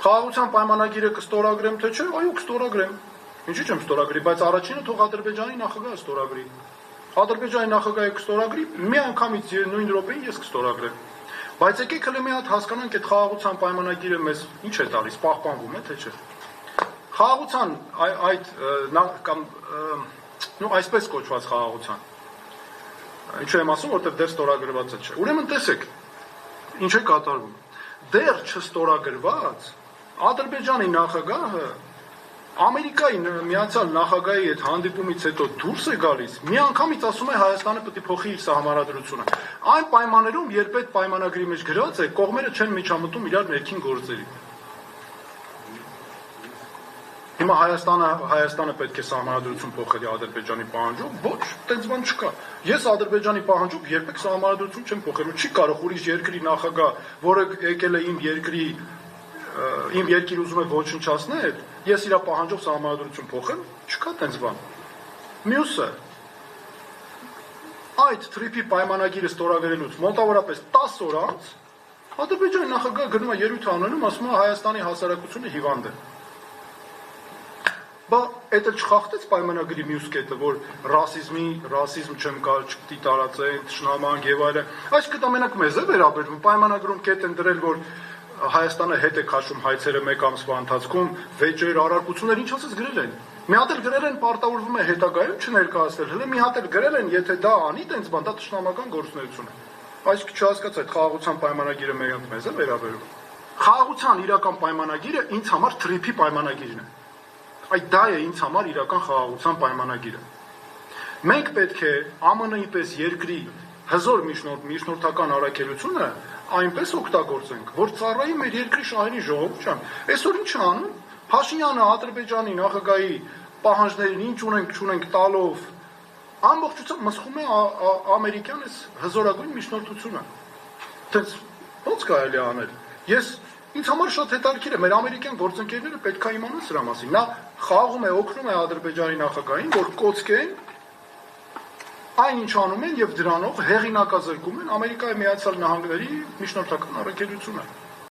Խաղաղության պայմանագիրը կստորագրեմ, թե չէ, այո, կստորագրեմ։ Ինչի՞ չեմ ստորագրի, բայց առաջինը թող Ադրբեջանի նախագահը ստորագրի։ Ադրբեջանի նախագահը կստորագրի, մի անգամից նույն րոպեին ես կստորագրեմ։ Բայց եկեք հələ մի հատ հասկանանք այդ խաղաղության պայմանագիրը մեզ ինչ է տալիս, պահպանվում է, թե չէ։ Խաղաղության կամ այսպես կոչված խաղաղության։ Ինչու եմ ասում, որտեղ դեռ ստորագրված չէ։ Ուրեմն տեսեք, ինչ է կատարվում։ Դեռ չստորագրված Ադրբեջանի նախագահը Ամերիկայի միացյալ նախագահի հետ հանդիպումից հետո դուրս է գալիս, մի անգամից ասում է Հայաստանը պետք է փոխի իր սահմանադրությունը։ Այն պայմաններում, երբ այդ պայմանագրի մեջ գրված է, կողմերը չեն միջամտում իրար ներքին գործերի։ Հիմա Հայաստանը պետք է սահմանադրություն փոխելի Ադրբեջանի պահանջով, ոչ, այդպես բան չկա։ Ես Ադրբեջանի պահանջով երբեք սահմանադրություն չեմ փոխելու, չի կարող ուրիշ երկրի նախագահ, որը եկել է իմ երկիր ուզում է ոչնչացնել, ես իր պահանջով սահմանադրություն փոխեմ, չկա այդպես բան։ Մյուսը այդ թրիփի պայմանագիրը ստորագրելուց մոտավորապես 10 օր անց Ադրբեջանի նախագահը գնում է ելույթ անելու, ասում է Հայաստանի հասարակությունը հիվանդ է։ Բա այդ էլ չխախտեց պայմանագրի մյուս կետը, որ ռասիզմ չեմ կար, չպիտի տարածեն, թշնամանք եւ այլն։ Այսինքն ամենակ մեզ է վերաբերվում, պայմանագրում կետ են դրել, որ Հայաստանը հետ է քաշում հայցերը մեկ ամսվա ընթացքում, վեճեր, առարկություններ, ինչ ասես գրել են։ Մի հատ էլ գրել են, պարտավորվում է հետագայում չներկայացնել, հələ մի հատ էլ գրել են, եթե դա անի, տենց բան, դա թշնամական գործունեություն է։ Այսինքն չհասկացա, այդ խաղաղության պայմանագիրը մեզ է վերաբերվում։ Խաղաղության իրական պայմանագիրը ինձ համար թրիփի պայմանագիրն է։ Այդ դա է ինձ համար իրական խաղաղության պայմանագիրը։ Մենք պետք է ԱՄՆ-ի պես երկրի հզոր միջնորդական առաքելությունը այնպես օգտագործենք, որ ծառայի մեր երկրի շահերի ժողովրդին։ Այսօր ինչ անում, Փաշինյանը Ադրբեջանի նախագահի պահանջներին ինչ ունենք տալով, ամբողջությամբ մսխում է ամերիկյան այս հզորագույն միջնորդությունը։ Դες ո՞նց կարելի է անել։ Ինձ համար շատ հետաքրքիր է, մեր ամերիկյան գործընկերները պետք է իմանան սրա մասին։ Նա խաղում է, օգնում է Ադրբեջանի նախագահին, որ կոծկեն այն ինչ անում են եւ դրանով հեղինակազրկում են Ամերիկայի Միացյալ Նահանգների միջնորդական առաքելությունը։